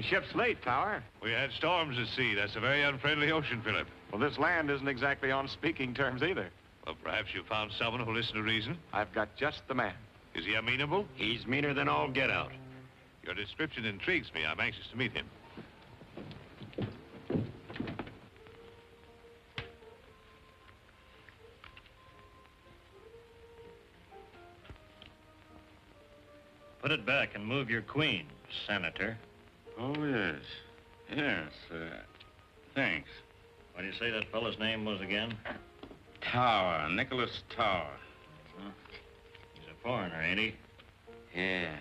ship's late, Tower. We had storms at sea. That's a very unfriendly ocean, Philip. Well, this land isn't exactly on speaking terms either. Well, perhaps you found someone who'll listen to reason. I've got just the man. Is he amenable? He's meaner than all get out. Your description intrigues me. I'm anxious to meet him. Put it back and move your queen, Senator. Oh, yes. Yes, thanks. What do you say that fellow's name was again? Tower, Nicholas Tower. Huh? He's a foreigner, ain't he? Yeah.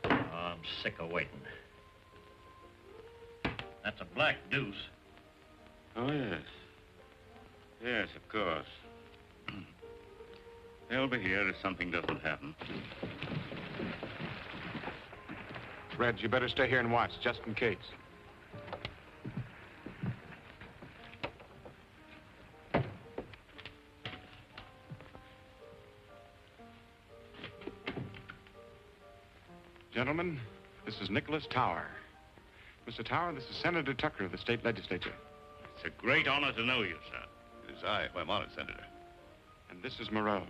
Oh, I'm sick of waiting. That's a black deuce. Oh, yes. Yes, of course. They'll be here if something doesn't happen. Red, you better stay here and watch, just in case. Gentlemen, this is Nicholas Tower. Mr. Tower, this is Senator Tucker of the state legislature. It's a great honor to know you, sir. It is I who am honored, Senator. And this is Morrell.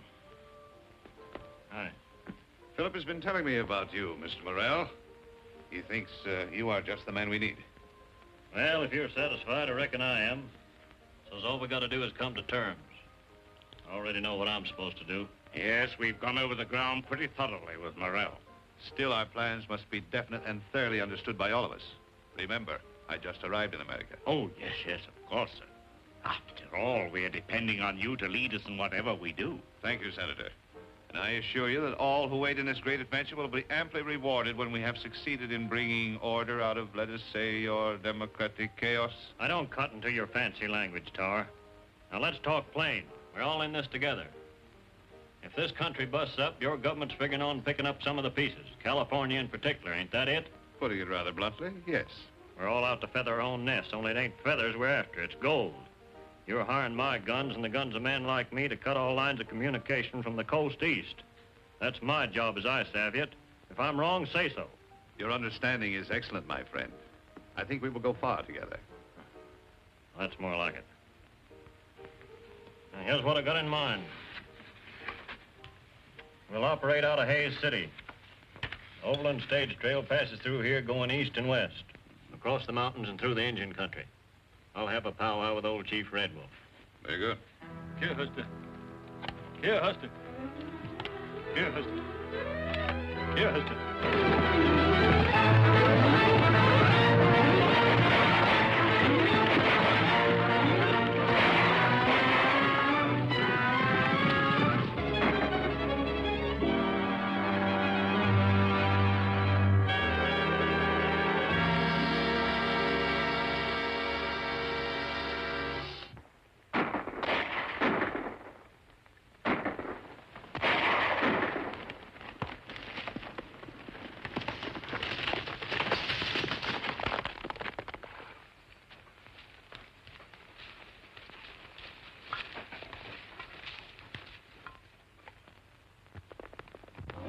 Hi. Philip has been telling me about you, Mr. Morrell. He thinks you are just the man we need. Well, if you're satisfied, I reckon I am. So all we got to do is come to terms. I already know what I'm supposed to do. Yes, we've gone over the ground pretty thoroughly with Morrell. Still, our plans must be definite and thoroughly understood by all of us. Remember, I just arrived in America. Oh, yes, of course, sir. After all, we're depending on you to lead us in whatever we do. Thank you, Senator. And I assure you that all who wait in this great adventure will be amply rewarded when we have succeeded in bringing order out of, let us say, your democratic chaos. I don't cut into your fancy language, Tower. Now let's talk plain. We're all in this together. If this country busts up, your government's figuring on picking up some of the pieces. California in particular, ain't that it? Putting it rather bluntly, yes. We're all out to feather our own nest, only it ain't feathers we're after, it's gold. You're hiring my guns and the guns of men like me to cut all lines of communication from the coast east. That's my job as I savvy it. If I'm wrong, say so. Your understanding is excellent, my friend. I think we will go far together. That's more like it. Now, here's what I got in mind. We'll operate out of Hayes City. Overland stage trail passes through here going east and west, across the mountains and through the Indian country. I'll have a powwow with old Chief Red Wolf. Very good. Here, Huster. Here, Huster. Here, Huster. Here, Huster.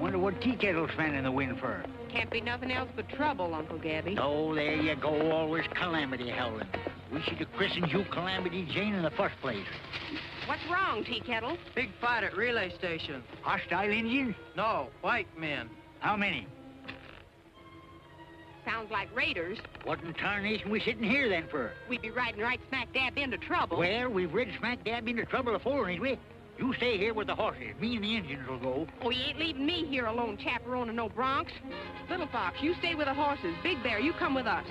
Wonder what tea kettle's fanning the wind for. Can't be nothing else but trouble, Uncle Gabby. Oh, there you go, always calamity howling. We should have christened you Calamity Jane in the first place. What's wrong, Tea Kettle? Big fight at relay station. Hostile Indians? No, white men. How many? Sounds like raiders. What in tarnation we sitting here then for? We'd be riding right smack dab into trouble. Well, we've rid smack dab into trouble before, ain't we? You stay here with the horses. Me and the Indians will go. Oh, you ain't leaving me here alone, chaperoning no broncs. Little Fox, you stay with the horses. Big Bear, you come with us.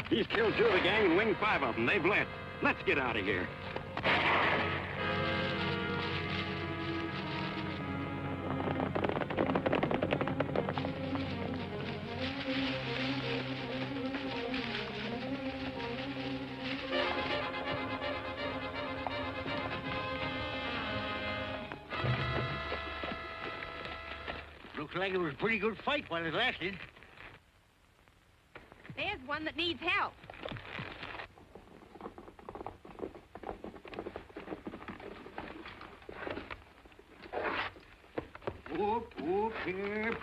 He's killed 2 of the gang and winged 5 of them. They've led. Let's get out of here. Looks like it was a pretty good fight while it lasted. There's one that needs help. Whoop, whoop, here.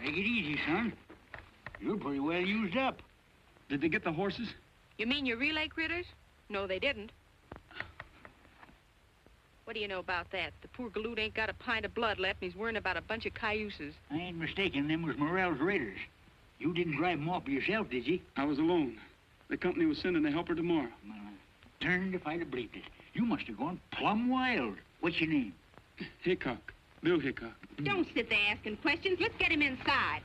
Take it easy, son. You're pretty well used up. Did they get the horses? You mean your relay critters? No, they didn't. What do you know about that? The poor galoot ain't got a pint of blood left, and he's worrying about a bunch of cayuses. I ain't mistaken, them was Morrell's raiders. You didn't drive them off yourself, did you? I was alone. The company was sending a helper tomorrow. Turned if I'd have believed it. You must have gone plumb wild. What's your name? Hickok. Bill Hickok. Don't sit there asking questions. Let's get him inside.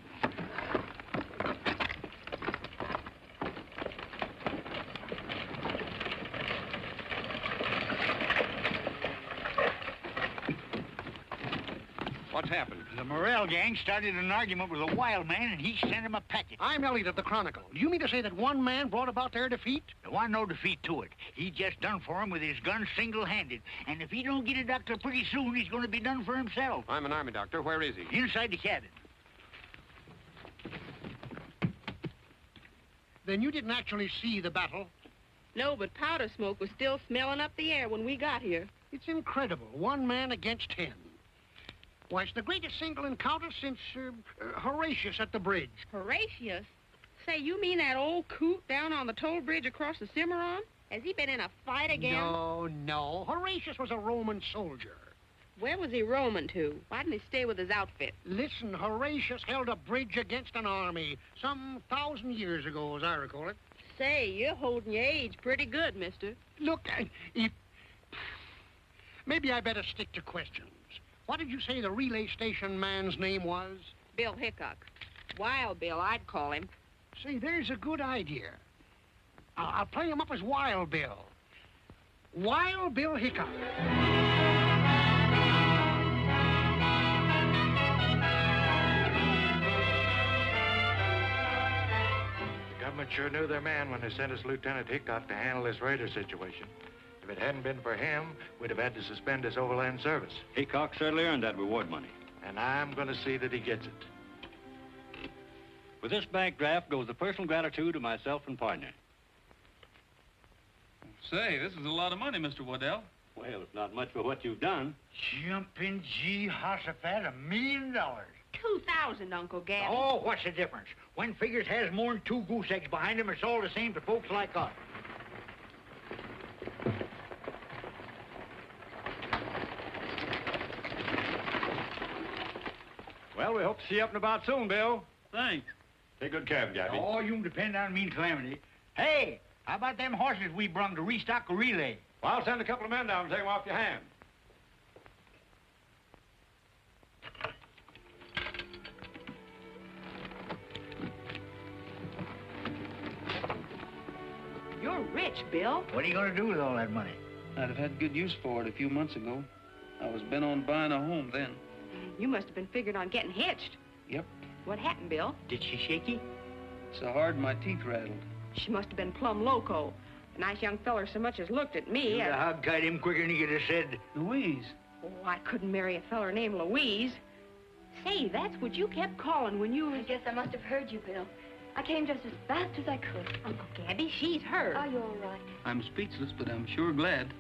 What's happened? The Morrell gang started an argument with a wild man, and he sent him a packet. I'm Elliot of the Chronicle. Do you mean to say that one man brought about their defeat? There wasn't no defeat to it. He just done for him with his gun single-handed. And if he don't get a doctor pretty soon, he's going to be done for himself. I'm an army doctor. Where is he? Inside the cabin. Then you didn't actually see the battle? No, but powder smoke was still smelling up the air when we got here. It's incredible. 1 man against 10. Why, it's the greatest single encounter since Horatius at the bridge. Horatius? Say, you mean that old coot down on the toll bridge across the Cimarron? Has he been in a fight again? No. Horatius was a Roman soldier. Where was he roaming to? Why didn't he stay with his outfit? Listen, Horatius held a bridge against an army some 1,000 years ago, as I recall it. Say, you're holding your age pretty good, mister. Look, maybe I better stick to questions. What did you say the relay station man's name was? Bill Hickok. Wild Bill, I'd call him. Say, there's a good idea. I'll play him up as Wild Bill. Wild Bill Hickok. The government sure knew their man when they sent us Lieutenant Hickok to handle this raider situation. If it hadn't been for him, we'd have had to suspend his overland service. Hickok certainly earned that reward money. And I'm going to see that he gets it. With this bank draft goes the personal gratitude of myself and partner. Say, this is a lot of money, Mr. Waddell. Well, it's not much for what you've done. Jumping Jehoshaphat, $1 million. 2,000, Uncle Gabby. Oh, what's the difference? When figures has more than 2 goose eggs behind them, it's all the same to folks like us. Well, we hope to see you up and about soon, Bill. Thanks. Take good care of Gabby. Oh, you can depend on me and Calamity. Hey, how about them horses we brung to restock the relay? Well, I'll send a couple of men down and take them off your hands. You're rich, Bill. What are you going to do with all that money? I'd have had good use for it a few months ago. I was bent on buying a home then. You must have been figuring on getting hitched. Yep. What happened, Bill? Did she shake you? So hard my teeth rattled. She must have been plumb loco. A nice young feller so much as looked at me. You'd have hog-tied him quicker than he could have said. Louise. Oh, I couldn't marry a feller named Louise. Say, that's what you kept calling when you were... I guess I must have heard you, Bill. I came just as fast as I could. Uncle Gabby, she's hers. Are you all right? I'm speechless, but I'm sure glad.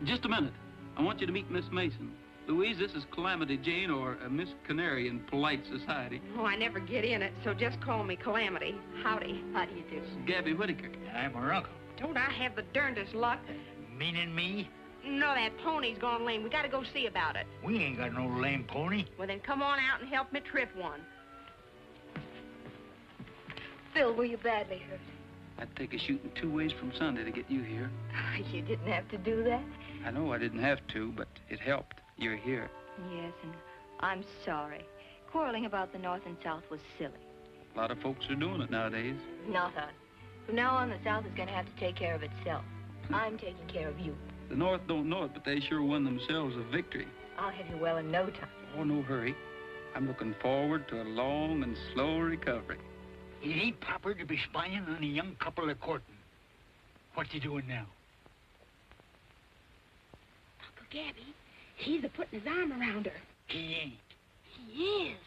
Just a minute. I want you to meet Miss Mason. Louise, this is Calamity Jane, or Miss Canary in polite society. Oh, I never get in it, so just call me Calamity. Howdy. How do you do? Gabby Whittaker. I'm her uncle. Don't I have the darndest luck? Meaning me? No, that pony's gone lame. We gotta go see about it. We ain't got no lame pony. Well, then come on out and help me trip one. Bill, were you badly hurt? I'd take a shooting 2 ways from Sunday to get you here. You didn't have to do that. I know I didn't have to, but it helped. You're here. Yes, and I'm sorry. Quarreling about the North and South was silly. A lot of folks are doing it nowadays. Not us. From now on, the South is going to have to take care of itself. I'm taking care of you. The North don't know it, but they sure won themselves a victory. I'll have you well in no time. Oh, no hurry. I'm looking forward to a long and slow recovery. It ain't proper to be spying on a young couple of courting. What's he doing now? Uncle Gabby, he's a-putting his arm around her. He ain't. He is.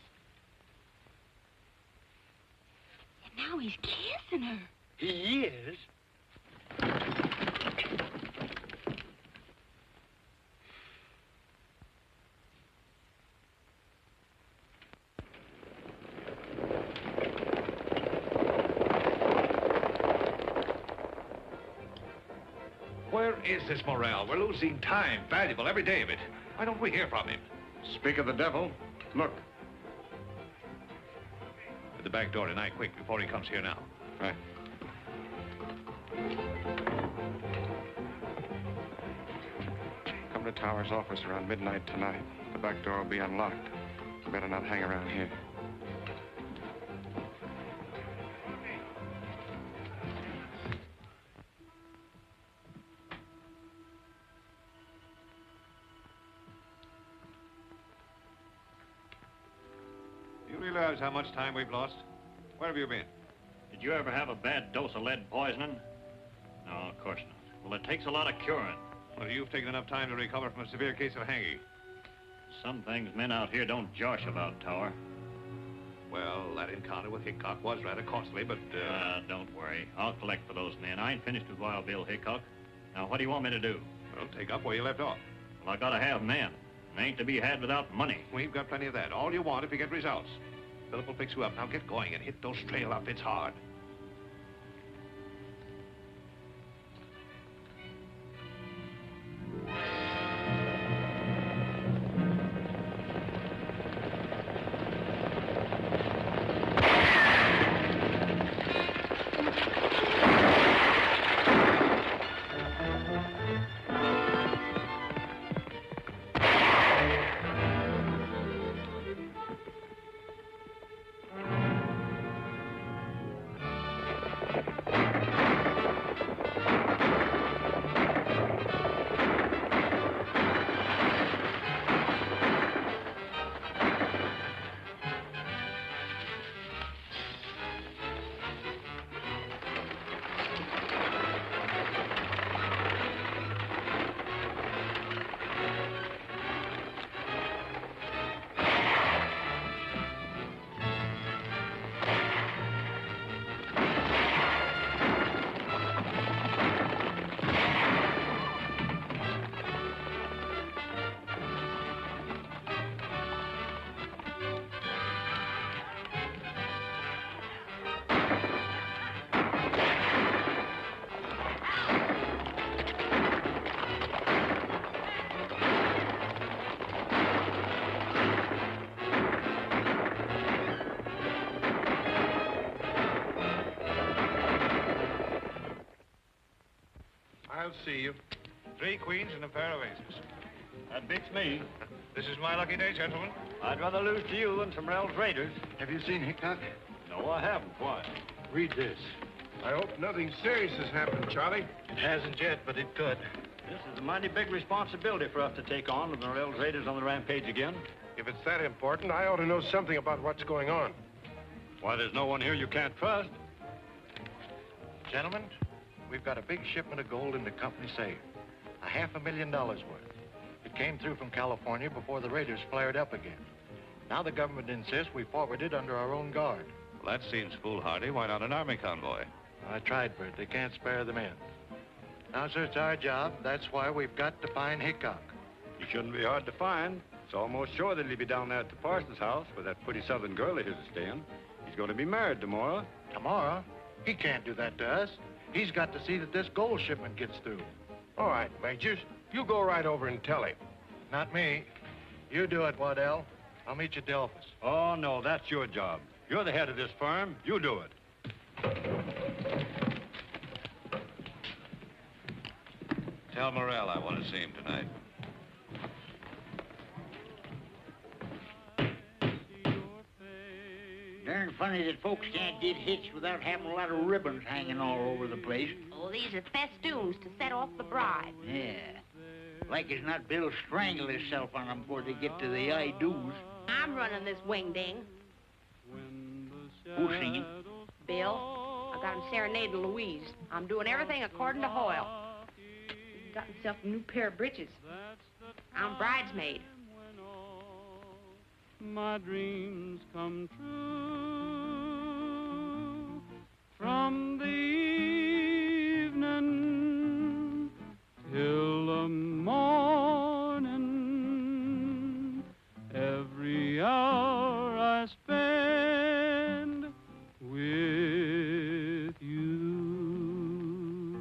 And now he's kissing her. He is? Where is this Morrell? We're losing time, valuable every day of it. Why don't we hear from him? Speak of the devil. Look. At the back door tonight, quick, before he comes here now. Right. Come to Tower's office around midnight tonight. The back door will be unlocked. You better not hang around here. You realize how much time we've lost? Where have you been? Did you ever have a bad dose of lead poisoning? No, of course not. Well, it takes a lot of curing. Well, you've taken enough time to recover from a severe case of hanging. Some things men out here don't josh about, Tower. Well, that encounter with Hickok was rather costly, but... Don't worry. I'll collect for those men. I ain't finished with Wild Bill Hickok. Now, what do you want me to do? Well, take up where you left off. Well, I gotta have men. They ain't to be had without money. We've got plenty of that. All you want if you get results. Philip will fix you up. Now get going and hit those trail outfits hard. I'll see you. 3 queens and a pair of aces. That beats me. This is my lucky day, gentlemen. I'd rather lose to you than some Rell's Raiders. Have you seen Hickok? No, I haven't. Why? Read this. I hope nothing serious has happened, Charlie. It hasn't yet, but it could. This is a mighty big responsibility for us to take on with the Rell's Raiders on the rampage again. If it's that important, I ought to know something about what's going on. Why, there's no one here you can't trust. Gentlemen, we've got a big shipment of gold in the company safe. $500,000 worth. It came through from California before the raiders flared up again. Now the government insists we forward it under our own guard. Well, that seems foolhardy. Why not an army convoy? I tried for it. They can't spare the men. Now, sir, it's our job. That's why we've got to find Hickok. He shouldn't be hard to find. It's almost sure that he'll be down there at the parson's house with that pretty southern girl of his is staying. He's going to be married tomorrow. Tomorrow? He can't do that to us. He's got to see that this gold shipment gets through. All right, Majors. You go right over and tell him. Not me. You do it, Waddell. I'll meet you at the office. Oh, no, that's your job. You're the head of this firm. You do it. Tell Morrell I want to see him tonight. Darn funny that folks can't get hitched without having a lot of ribbons hanging all over the place. Oh, these are festoons to set off the bride. Yeah. Like as not, Bill strangled himself on them before they get to the I-do's. I'm running this wing-ding. Who's singing? Bill, I got him serenading Louise. I'm doing everything according to Hoyle. He's got himself a new pair of breeches. I'm bridesmaid. My dreams come true from the evening till the morning. Every hour I spend with you.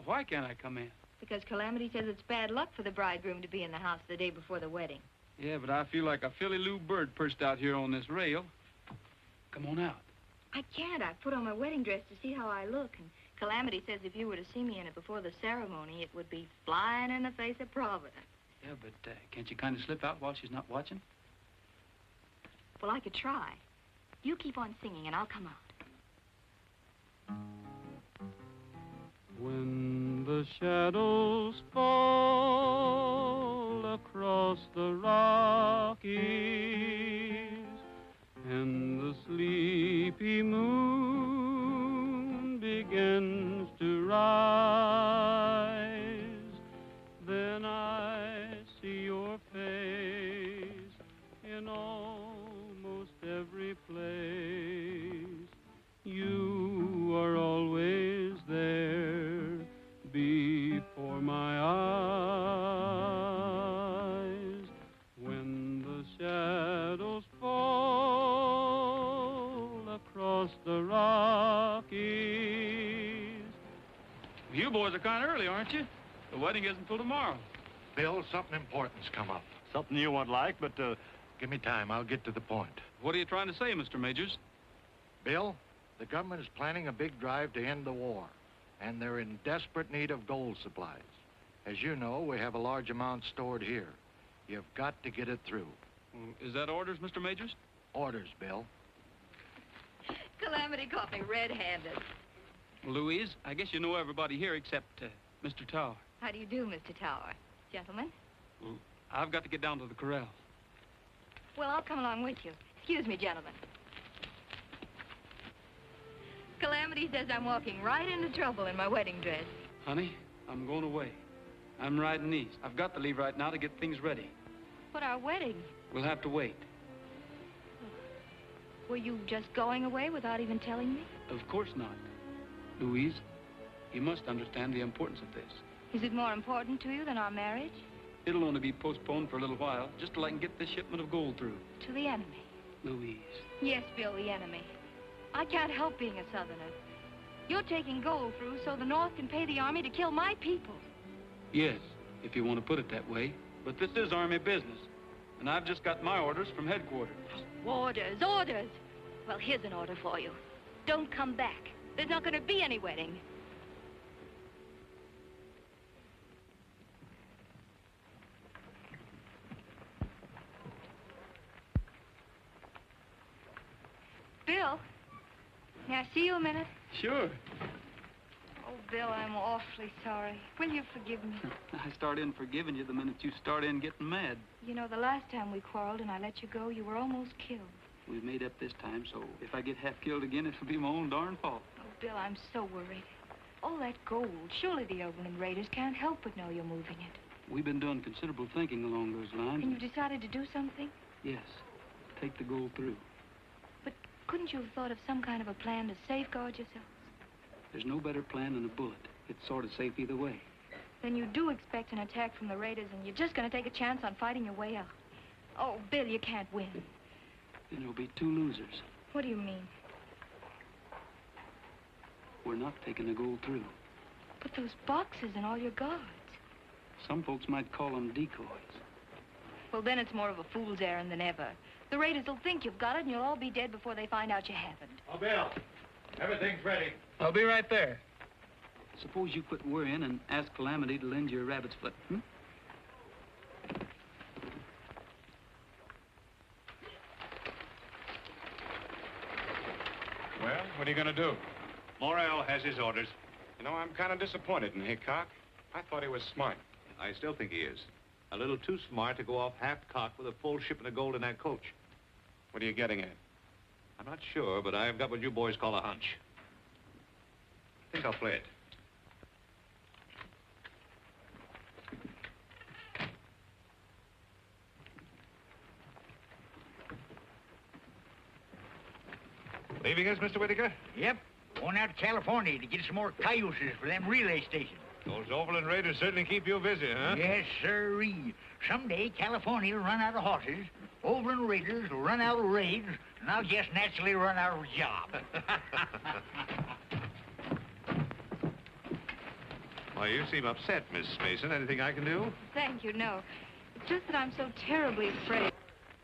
Why can't I come in? Because Calamity says it's bad luck for the bridegroom to be in the house the day before the wedding. Yeah, but I feel like a Philly Lou bird perched out here on this rail. Come on out. I can't. I put on my wedding dress to see how I look. And Calamity says if you were to see me in it before the ceremony, it would be flying in the face of Providence. Yeah, but can't you kind of slip out while she's not watching? Well, I could try. You keep on singing and I'll come out. When the shadows fall across the Rockies and the sleepy moon begins to rise, then I see your face in almost every place. You are always there before my eyes. When the shadows fall across the Rockies. You boys are kind of early, aren't you? The wedding isn't till tomorrow. Bill, something important's come up. Something you won't like, but Give me time. I'll get to the point. What are you trying to say, Mr. Majors? Bill, the government is planning a big drive to end the war, and they're in desperate need of gold supplies. As you know, we have a large amount stored here. You've got to get it through. Is that orders, Mr. Majors? Orders, Bill. Calamity caught me red-handed. Louise, I guess you know everybody here except Mr. Tower. How do you do, Mr. Tower? Gentlemen? Well, I've got to get down to the corral. Well, I'll come along with you. Excuse me, gentlemen. Calamity says I'm walking right into trouble in my wedding dress. Honey, I'm going away. I'm riding east. I've got to leave right now to get things ready. But our wedding? We'll have to wait. Were you just going away without even telling me? Of course not. Louise, you must understand the importance of this. Is it more important to you than our marriage? It'll only be postponed for a little while, just till I can get this shipment of gold through. To the enemy? Louise. Yes, Bill, the enemy. I can't help being a Southerner. You're taking gold through so the North can pay the Army to kill my people. Yes, if you want to put it that way. But this is Army business, and I've just got my orders from headquarters. Orders, orders. Well, here's an order for you. Don't come back. There's not going to be any wedding. Bill, may I see you a minute? Sure. Oh, Bill, I'm awfully sorry. Will you forgive me? I start in forgiving you the minute you start in getting mad. You know, the last time we quarreled and I let you go, you were almost killed. We've made up this time, so if I get half killed again, it'll be my own darn fault. Oh, Bill, I'm so worried. All that gold, surely the Overland Raiders can't help but know you're moving it. We've been doing considerable thinking along those lines. And you decided to do something? Yes. Take the gold through. But couldn't you have thought of some kind of a plan to safeguard yourselves? There's no better plan than a bullet. It's sort of safe either way. Then you do expect an attack from the Raiders, and you're just going to take a chance on fighting your way out. Oh, Bill, you can't win. Then there'll be two losers. What do you mean? We're not taking the gold through. But those boxes and all your guards. Some folks might call them decoys. Well, then it's more of a fool's errand than ever. The Raiders will think you've got it, and you'll all be dead before they find out you haven't. Oh, Bill, everything's ready. I'll be right there. Suppose you quit worrying and ask Calamity to lend you a rabbit's foot, hmm? What are you going to do? Morrell has his orders. You know, I'm kind of disappointed in Hickok. I thought he was smart. I still think he is. A little too smart to go off half-cocked with a full shipment of gold in that coach. What are you getting at? I'm not sure, but I've got what you boys call a hunch. I think I'll play it. Leaving us, Mr. Whittaker? Yep. Going out to California to get some more cayuses for them relay stations. Those Overland Raiders certainly keep you busy, huh? Yes, sirree. Someday California will run out of horses, Overland Raiders will run out of raids, and I'll just naturally run out of a job. Why, you seem upset, Miss Mason. Anything I can do? Thank you, no. It's just that I'm so terribly afraid.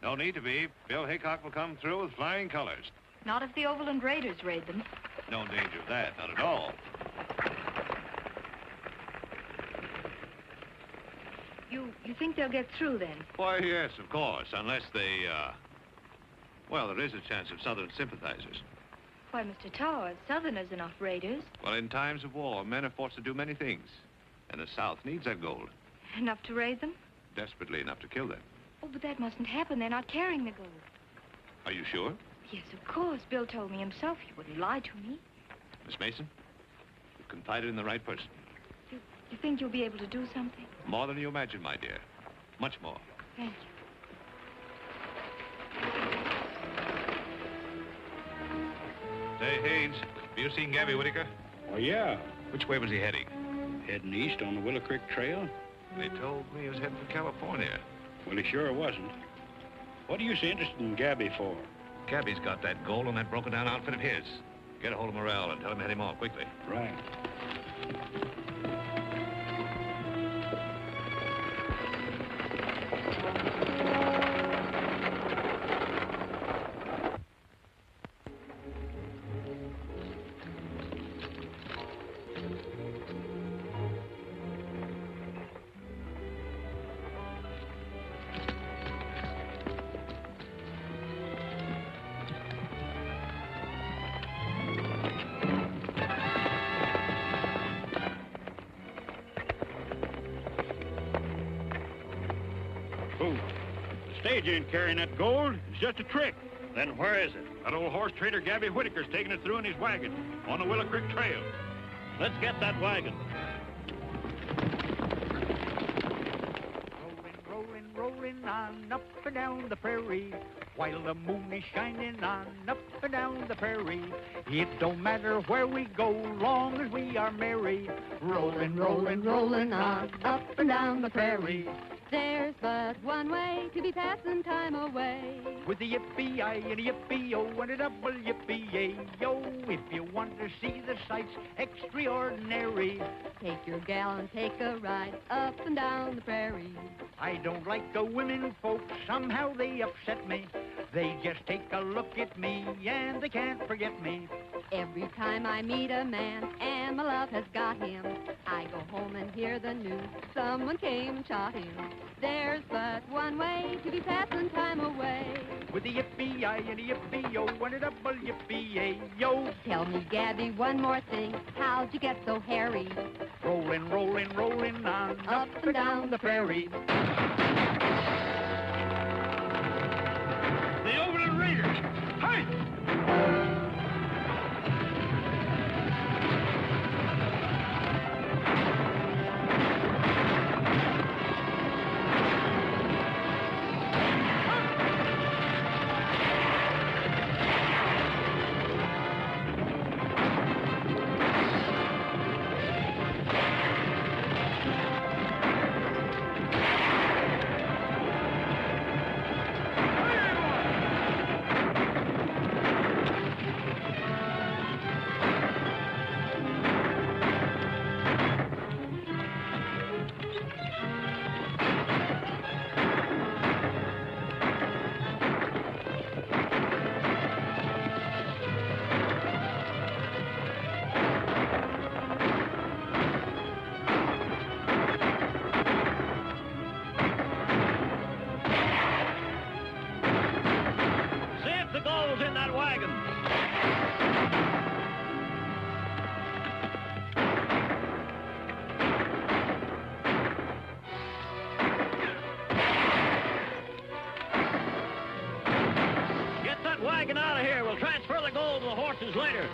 No need to be. Bill Hickok will come through with flying colors. Not if the Overland Raiders raid them. No danger of that, not at all. You think they'll get through, then? Why, yes, of course, unless they, well, there is a chance of Southern sympathizers. Why, Mr. Tower, Southerners are not raiders. Well, in times of war, men are forced to do many things. And the South needs that gold. Enough to raid them? Desperately enough to kill them. Oh, but that mustn't happen. They're not carrying the gold. Are you sure? Yes, of course. Bill told me himself. He wouldn't lie to me. Miss Mason, you've confided in the right person. You think you'll be able to do something? More than you imagine, my dear. Much more. Thank you. Say, Haynes, have you seen Gabby Whittaker? Oh, yeah. Which way was he heading? Heading east on the Willow Creek Trail. They told me he was heading for California. Well, he sure wasn't. What are you so interested in Gabby for? Gabby's got that gold on that broken-down outfit of his. Get a hold of Morrell and tell him to head him off quickly. Right. Stage ain't carrying that gold. It's just a trick. Then where is it? That old horse trader Gabby Whittaker's taking it through in his wagon on the Willow Creek Trail. Let's get that wagon. Rolling, rolling on up and down the prairie, while the moon is shining on up and down the prairie. It don't matter where we go, long as we are merry. Rolling, rolling, rolling on up and down the prairie. There's but one way to be passing time away. With a yippee-I and a yippee-o and a double yippee-yay-yo. If you want to see the sights extraordinary, take your gal and take a ride up and down the prairie. I don't like the women folks, somehow they upset me. They just take a look at me and they can't forget me. Every time I meet a man and my love has got him, I go home and hear the news, someone came and shot him. There's but one way to be passing time away. With a yippee-I and a yippee-o and a double yippee-yay-yo. Tell me, Gabby, one more thing, how'd you get so hairy? Rolling, rolling, rolling on up and down the prairie. The Overland Raiders! Hey! later.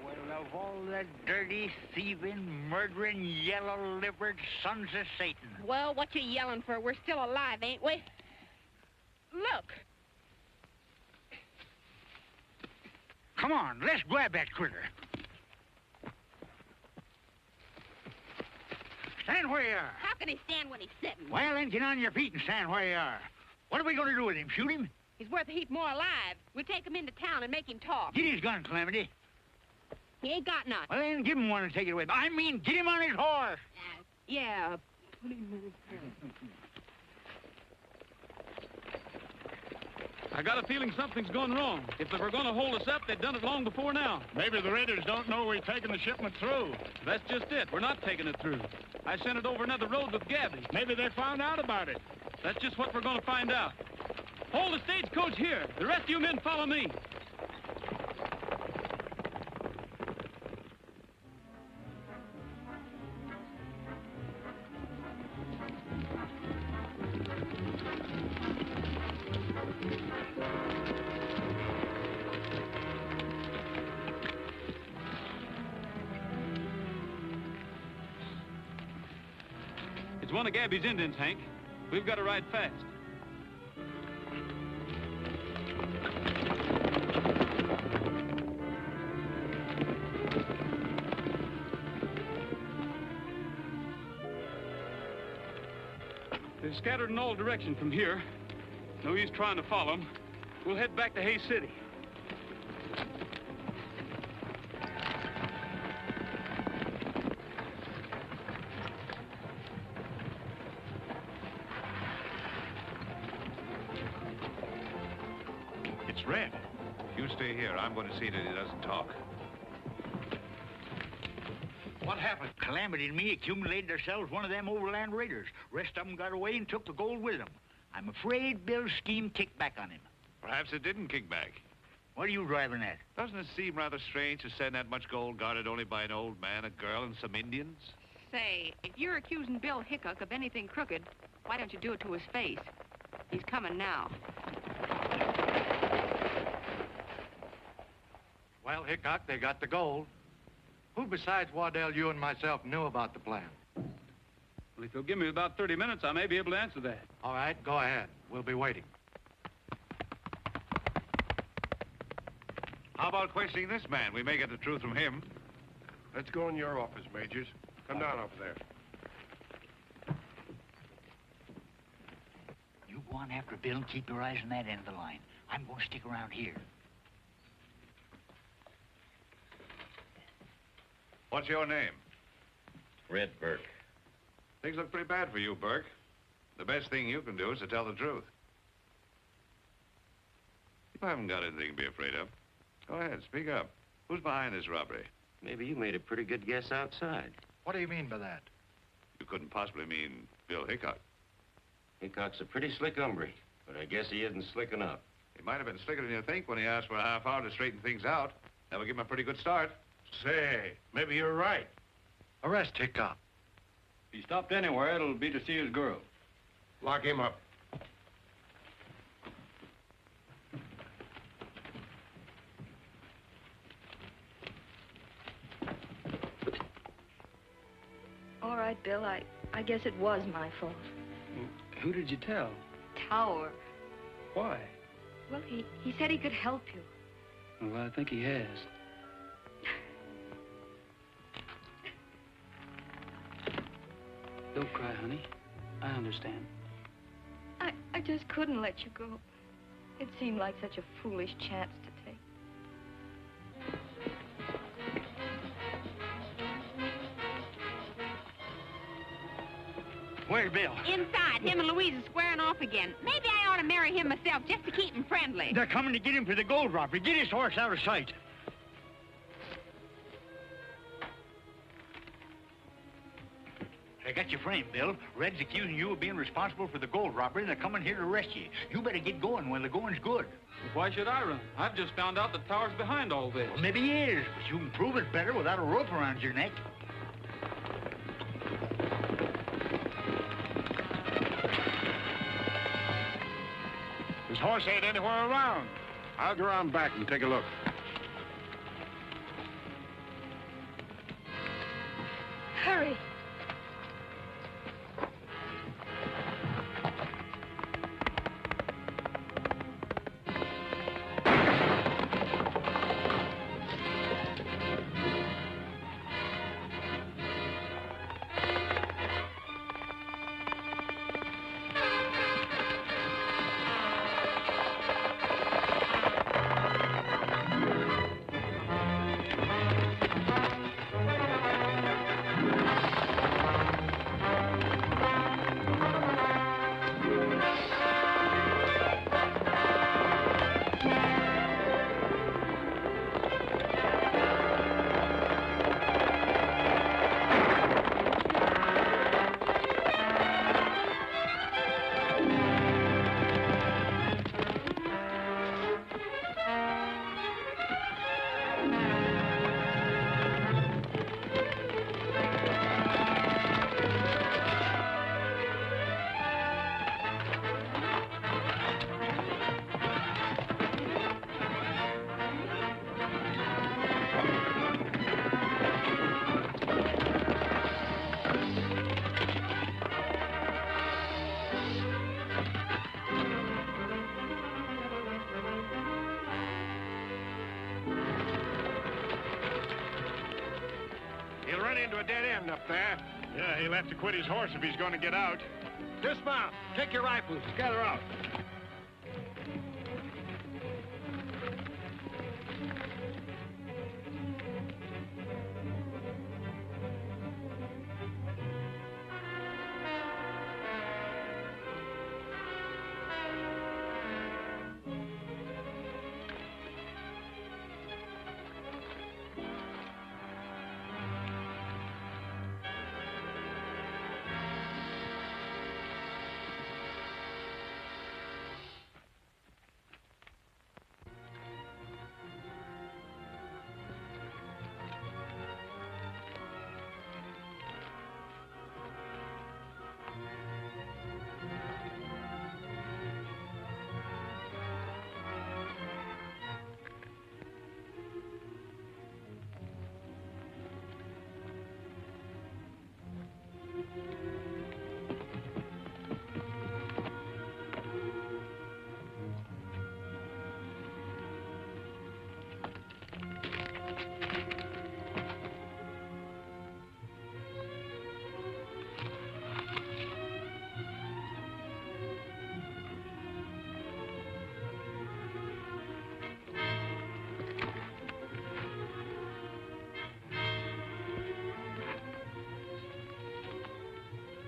Well, of all the dirty, thieving, murdering, yellow-livered sons of Satan. Well, what you yelling for? We're still alive, ain't we? Look. Come on, let's grab that critter. Stand where you are. How can he stand when he's sitting? Well, then get on your feet and stand where you are. What are we going to do with him? Shoot him? He's worth a heap more alive. We'll take him into town and make him talk. Get his gun, Calamity. He ain't got none. Well, then give him one and take it away. I mean, get him on his horse. Yeah, put him in his horse. I got a feeling something's going wrong. If they were going to hold us up, they'd done it long before now. Maybe the raiders don't know we're taking the shipment through. That's just it. We're not taking it through. I sent it over another road with Gabby. Maybe they found out about it. That's just what we're going to find out. Hold the stagecoach here. The rest of you men follow me. It's one of Gabby's Indians, Hank. We've got to ride fast. They're scattered in all directions from here. No use trying to follow them. We'll head back to Hayes City. It's Red. You stay here. I'm going to see that he doesn't talk. What happened? Calamity and me accumulated ourselves one of them overland raiders. Rest of them got away and took the gold with them. I'm afraid Bill's scheme kicked back on him. Perhaps it didn't kick back. What are you driving at? Doesn't it seem rather strange to send that much gold guarded only by an old man, a girl, and some Indians? Say, if you're accusing Bill Hickok of anything crooked, why don't you do it to his face? He's coming now. Well, Hickok, they got the gold. Who besides Waddell, you and myself knew about the plan? Well, if you'll give me about 30 minutes, I may be able to answer that. All right, go ahead. We'll be waiting. How about questioning this man? We may get the truth from him. Let's go in your office, Majors. Come down over there. You go on after Bill and keep your eyes on that end of the line. I'm going to stick around here. What's your name? Red Burke. Things look pretty bad for you, Burke. The best thing you can do is to tell the truth. You haven't got anything to be afraid of. Go ahead, speak up. Who's behind this robbery? Maybe you made a pretty good guess outside. What do you mean by that? You couldn't possibly mean Bill Hickok. Hickok's a pretty slick hombre, but I guess he isn't slick enough. He might have been slicker than you think when he asked for a half hour to straighten things out. That would give him a pretty good start. Say, maybe you're right. Arrest Hickok. If he stopped anywhere, it'll be to see his girl. Lock him up. All right, Bill, I guess it was my fault. Who did you tell? Tower. Why? Well, he said he could help you. Well, I think he has. Don't cry, honey. I understand. I just couldn't let you go. It seemed like such a foolish chance to take. Where's Bill? Inside. Him and Louise are squaring off again. Maybe I ought to marry him myself just to keep him friendly. They're coming to get him for the gold robbery. Get his horse out of sight. I got your frame, Bill. Red's accusing you of being responsible for the gold robbery, and they're coming here to arrest you. You better get going when the going's good. Why should I run? I've just found out that Tower's behind all this. Well, maybe he is, but you can prove it better without a rope around your neck. horse ain't anywhere around. I'll go around back and take a look. Hurry. He'll run into a dead end up there. Yeah, he'll have to quit his horse if he's going to get out. Dismount. Take your rifles. Gather out.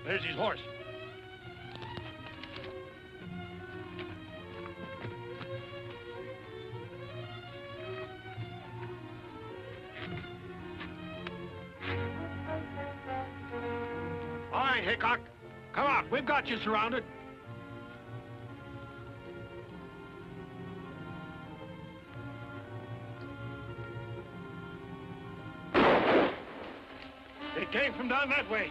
There's his horse. All right, Hickok. Come on. We've got you surrounded. It came from down that way.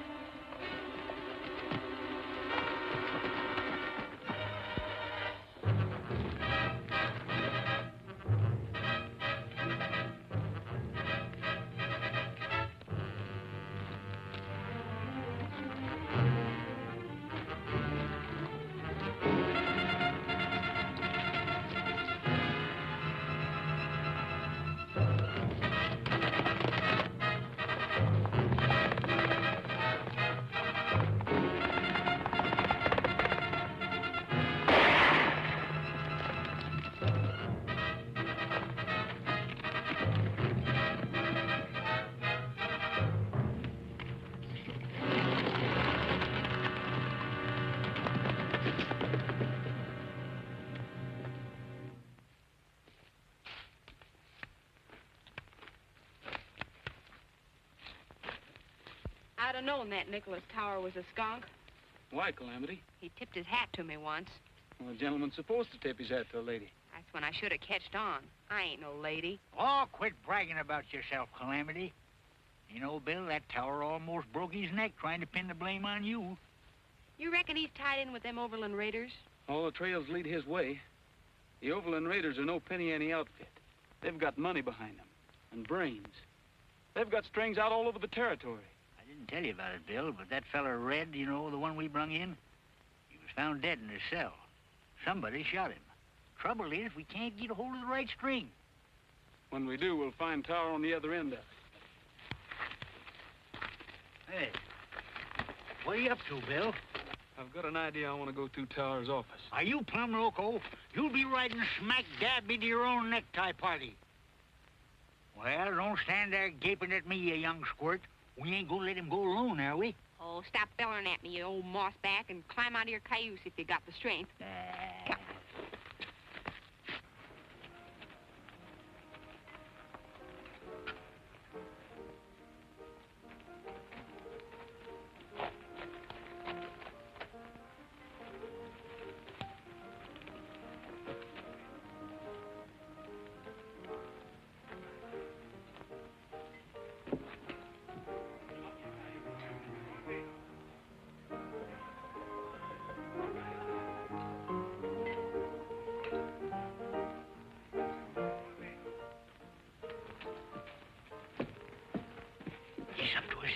I'd have known that Nicholas Tower was a skunk. Why, Calamity? He tipped his hat to me once. Well, a gentleman's supposed to tip his hat to a lady. That's when I should have catched on. I ain't no lady. Oh, quit bragging about yourself, Calamity. You know, Bill, that tower almost broke his neck trying to pin the blame on you. You reckon he's tied in with them Overland Raiders? All the trails lead his way. The Overland Raiders are no penny-ante outfit. They've got money behind them, and brains. They've got strings out all over the territory. I didn't tell you about it, Bill, but that feller Red, you know, the one we brung in, he was found dead in his cell. Somebody shot him. Trouble is, we can't get a hold of the right string. When we do, we'll find Tower on the other end of it. Hey, what are you up to, Bill? I've got an idea I want to go to Tower's office. Are you plumb loco? You'll be riding smack dab into your own necktie party. Well, don't stand there gaping at me, you young squirt. We ain't gonna let him go alone, are we? Oh, stop bellering at me, you old mossback, and climb out of your cayuse if you got the strength. Come.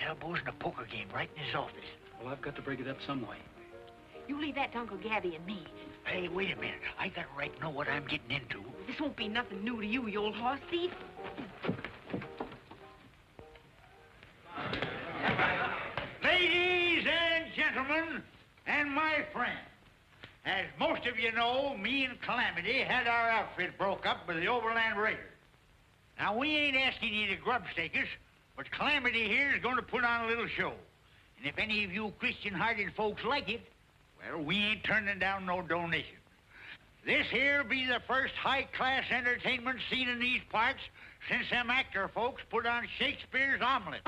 Elbows in a poker game right in his office. Well, I've got to break it up some way. You leave that to Uncle Gabby and me. Hey, wait a minute. I got a right to know what I'm getting into. This won't be nothing new to you, you old horse thief. Ladies and gentlemen, and my friends, as most of you know, me and Calamity had our outfit broke up by the Overland Raiders. Now, we ain't asking you to grub-stake us, but Calamity here is going to put on a little show. And if any of you Christian-hearted folks like it, well, we ain't turning down no donation. This here be the first high-class entertainment seen in these parts since them actor folks put on Shakespeare's Omelette.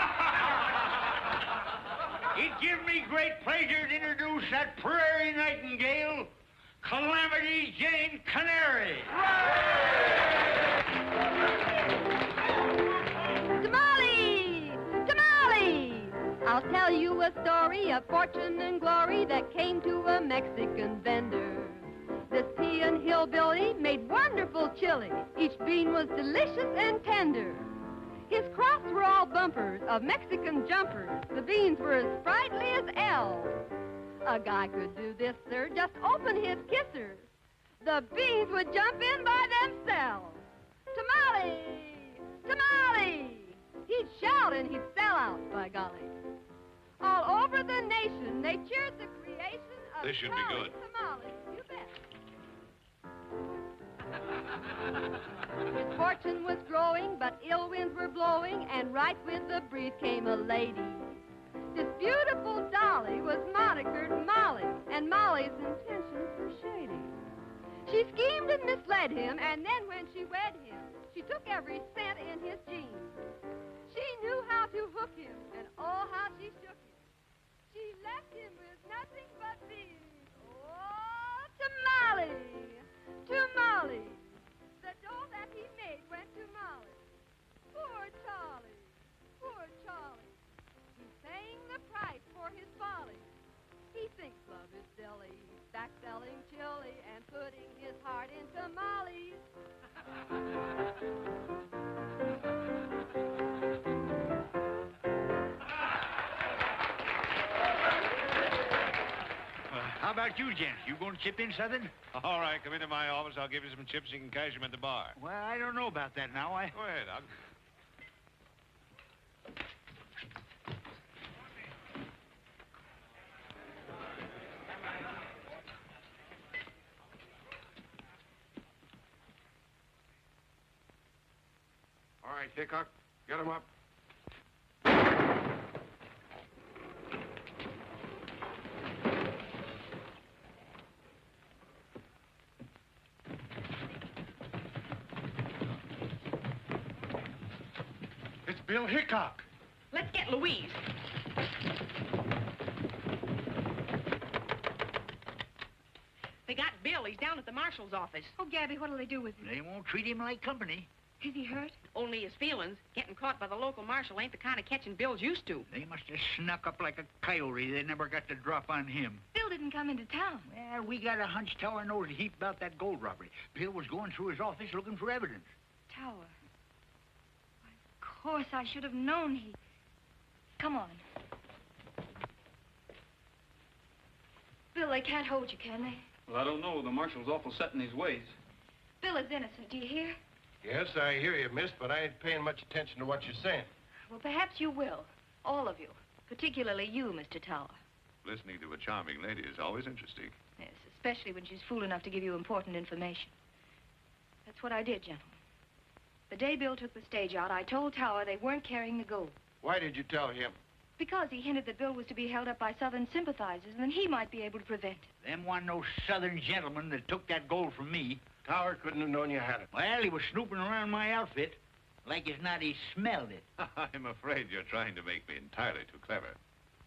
It gives me great pleasure to introduce that prairie nightingale, Calamity Jane Canary. I'll tell you a story of fortune and glory that came to a Mexican vendor. This pea and hillbilly made wonderful chili. Each bean was delicious and tender. His crops were all bumpers of Mexican jumpers. The beans were as sprightly as elves. A guy could do this, sir, just open his kissers. The beans would jump in by themselves. Tamale! Tamale! He'd shout and he'd sell out, by golly. All over the nation, they cheered the creation of This should be good. tamales. You bet. His fortune was growing, but ill winds were blowing, and right with the breeze came a lady. This beautiful dolly was monikered Molly, and Molly's intentions were shady. She schemed and misled him, and then when she wed him, she took every cent in his jeans. She knew how to hook him, and oh, how she shook him. She left him with nothing but beans. Oh, tamale, tamale. The dough that he made went to Molly. Poor Charlie, poor Charlie. He's paying the price for his folly. He thinks love is silly, back-selling chili and putting his heart in tamales. How about you, gents? You going to chip in something? All right, come into my office. I'll give you some chips. You can cash them at the bar. Well, I don't know about that now. Go ahead. All right, Hickok, get him up. It's Bill Hickok. Let's get Louise. They got Bill. He's down at the marshal's office. Oh, Gabby, what'll they do with him? They won't treat him like company. Is he hurt? Only his feelings. Getting caught by the local marshal ain't the kind of catching Bill's used to. They must have snuck up like a coyote. They never got the drop on him. Bill didn't come into town. Well, we got a hunch Tower knows a heap about that gold robbery. Bill was going through his office looking for evidence. Tower. Why, of course, I should have known he... Come on. Bill, they can't hold you, can they? Well, I don't know. The marshal's awful set in his ways. Bill is innocent, do you hear? Yes, I hear you, miss, but I ain't paying much attention to what you're saying. Well, perhaps you will. All of you. Particularly you, Mr. Tower. Listening to a charming lady is always interesting. Yes, especially when she's fool enough to give you important information. That's what I did, gentlemen. The day Bill took the stage out, I told Tower they weren't carrying the gold. Why did you tell him? Because he hinted that Bill was to be held up by Southern sympathizers, and then he might be able to prevent it. Them wasn't no Southern gentlemen that took that gold from me. Tower couldn't have known you had it. Well, he was snooping around my outfit. Like as not, he smelled it. I'm afraid you're trying to make me entirely too clever.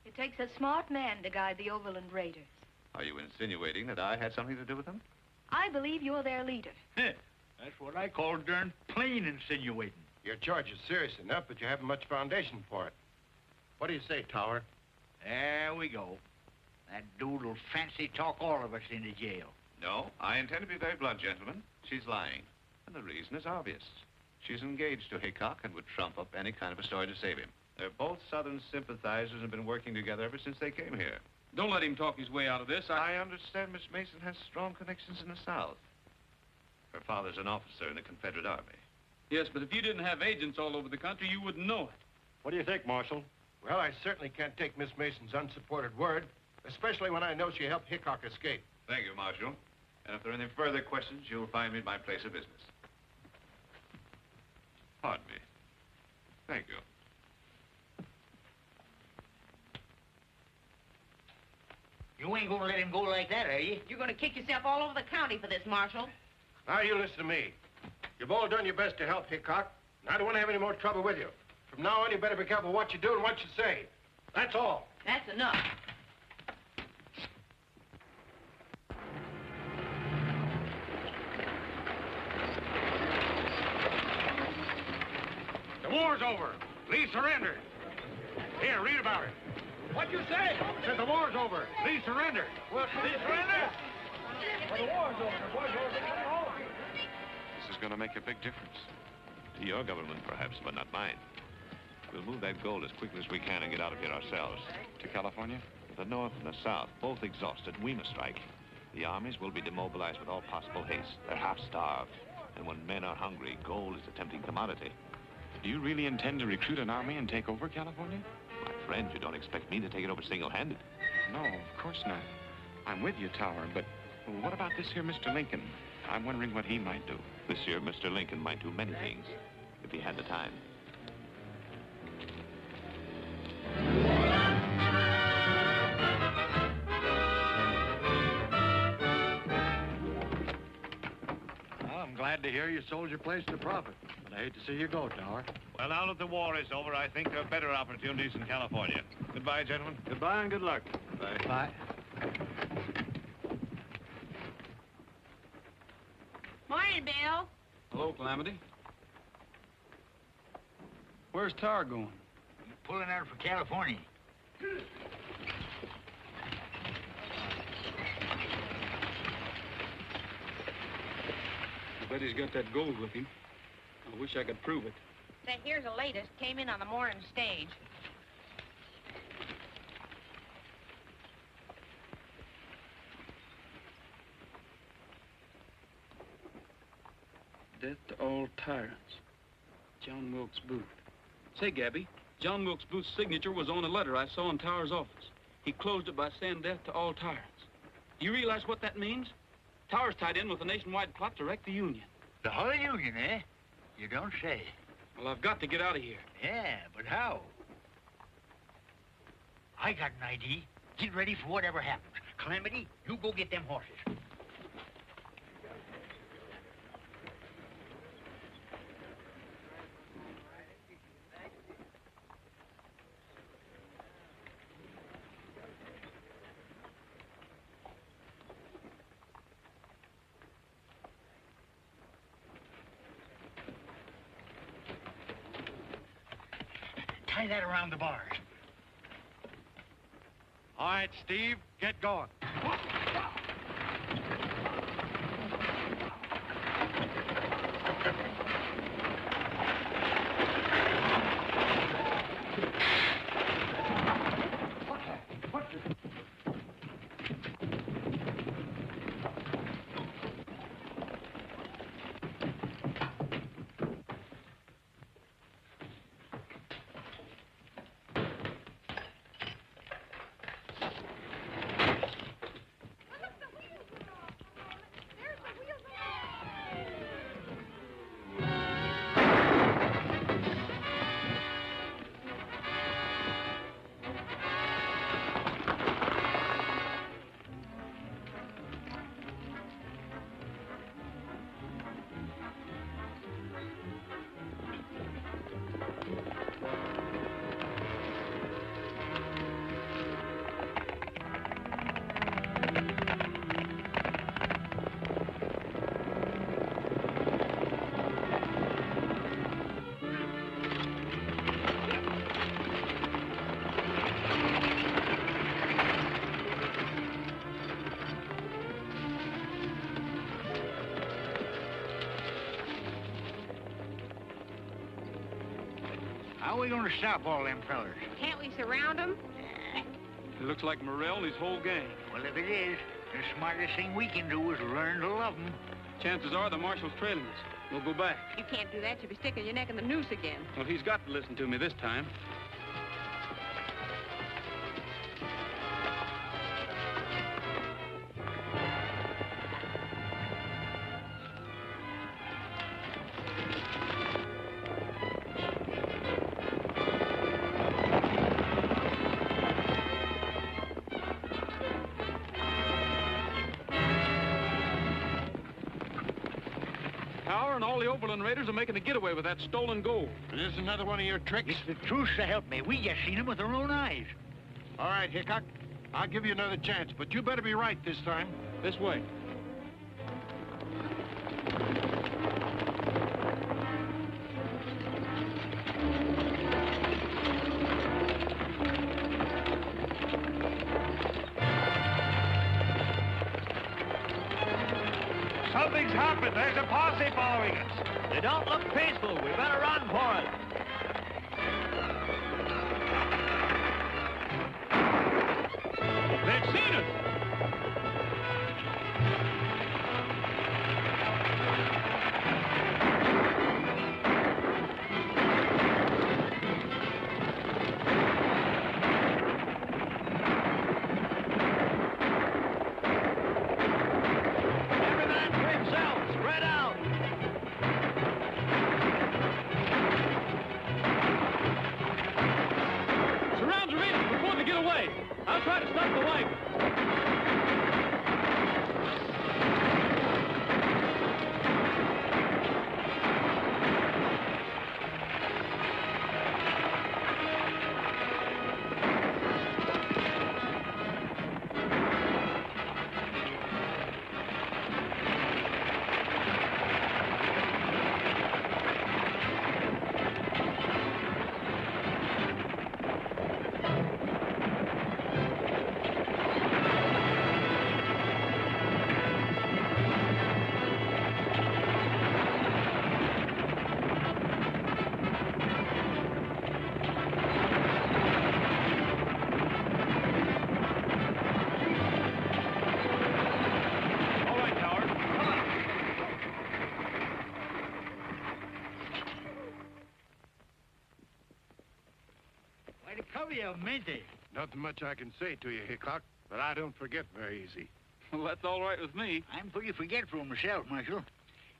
It takes a smart man to guide the Overland Raiders. Are you insinuating that I had something to do with them? I believe you're their leader. That's what I call darn plain insinuating. Your charge is serious enough, but you haven't much foundation for it. What do you say, Tower? There we go. That dude'll fancy talk all of us into jail. No, I intend to be very blunt, gentlemen. She's lying. And the reason is obvious. She's engaged to Hickok and would trump up any kind of a story to save him. They're both Southern sympathizers and have been working together ever since they came here. Don't let him talk his way out of this. I understand Miss Mason has strong connections in the South. Her father's an officer in the Confederate Army. Yes, but if you didn't have agents all over the country, you wouldn't know it. What do you think, Marshal? Well, I certainly can't take Miss Mason's unsupported word, especially when I know she helped Hickok escape. Thank you, Marshal. And if there are any further questions, you'll find me at my place of business. Pardon me. Thank you. You ain't gonna let him go like that, are you? You're gonna kick yourself all over the county for this, Marshal. Now, you listen to me. You've all done your best to help Hickok, and I don't want to have any more trouble with you. From now on, you better be careful what you do and what you say. That's all. That's enough. The war's over. Lee surrendered. Here, read about it. What'd you say? Said the war's over. Lee surrendered. Well, Lee surrendered? Well, the war's over. The war's over. This is going to make a big difference. To your government, perhaps, but not mine. We'll move that gold as quickly as we can and get out of here ourselves. To California? The North and the South, both exhausted, we must strike. The armies will be demobilized with all possible haste. They're half-starved. And when men are hungry, gold is a tempting commodity. Do you really intend to recruit an army and take over California? My friend, you don't expect me to take it over single-handed. No, of course not. I'm with you, Tower, but what about this here Mr. Lincoln? I'm wondering what he might do. This year, Mr. Lincoln might do many things, if he had the time. Well, I'm glad to hear you sold your place to profit, but I hate to see you go, Tower. Well, now that the war is over, I think there are better opportunities in California. Goodbye, gentlemen. Goodbye and good luck. Bye. Bye. Morning, Bill. Hello, Calamity. Where's Tower going? He's pulling out for California. I bet he's got that gold with him. I wish I could prove it. Say, here's the latest. Came in on the morning stage. Death to all tyrants. John Wilkes Booth. Say, Gabby, John Wilkes Booth's signature was on a letter I saw in Tower's office. He closed it by saying death to all tyrants. Do you realize what that means? Tower's tied in with a nationwide plot to wreck the Union. The whole Union, eh? You don't say. Well, I've got to get out of here. Yeah, but how? I got an idea. Get ready for whatever happens. Calamity, you go get them horses. tie that around the bars. All right, Steve, get going. How are we going to stop all them fellers? Can't we surround them? It looks like Morrell and his whole gang. Well, if it is, the smartest thing we can do is learn to love them. Chances are the marshal's trailing us. We'll go back. You can't do that. You'll be sticking your neck in the noose again. Well, he's got to listen to me this time. Tower and all the Overland Raiders are making a getaway with that stolen gold. It is another one of your tricks? It's the truth, so help me. We just seen them with our own eyes. All right, Hickok. I'll give you another chance, but you better be right this time. This way. Something's happened. There's a posse following us. They don't look peaceful. We better run for it. They've seen us. I'll try to stop the wagon. Minty. Nothing much I can say to you, Hickok, but I don't forget very easy. Well, that's all right with me. I'm pretty forgetful myself, Marshal.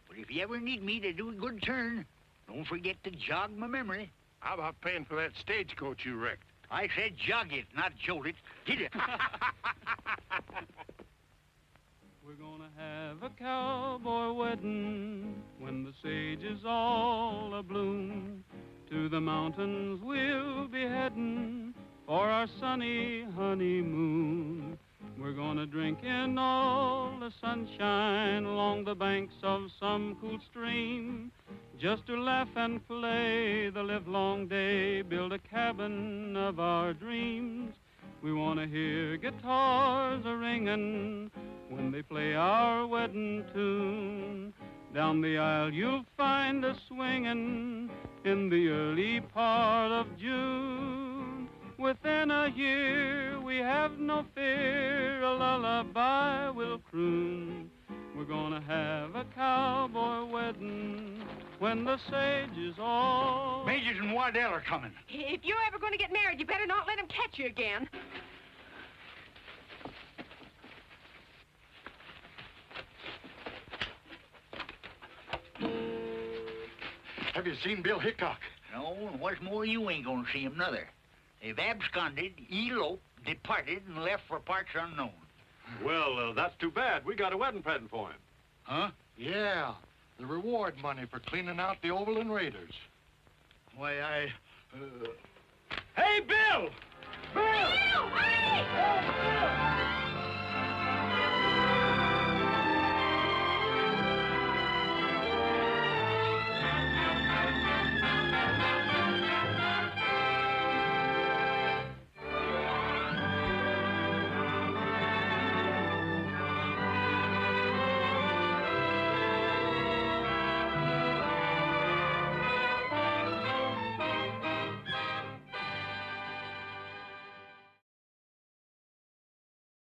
But if you ever need me to do a good turn, don't forget to jog my memory. How about paying for that stagecoach you wrecked? I said jog it, not jolt it. Get it. We're gonna have a cowboy wedding when the sage is all abloom. To the mountains we'll be heading for our sunny honeymoon. We're gonna drink in all the sunshine along the banks of some cool stream. just to laugh and play the livelong day, build a cabin of our dreams. We want to hear guitars a-ringing when they play our wedding tune. Down the aisle you'll find us swinging in the early part of June. Within a year we have no fear, a lullaby will croon. We're gonna have a cowboy wedding when the sage is all... Majors and Waddell are coming. If you're ever going to get married, you better not let him catch you again. Have you seen Bill Hickok? No, and what's more, you ain't gonna see him, nother. They've absconded, eloped, departed, and left for parts unknown. Well, that's too bad. We got a wedding present for him. Huh? Yeah, the reward money for cleaning out the Overland Raiders. Why, Hey, Bill! Bill! Hey!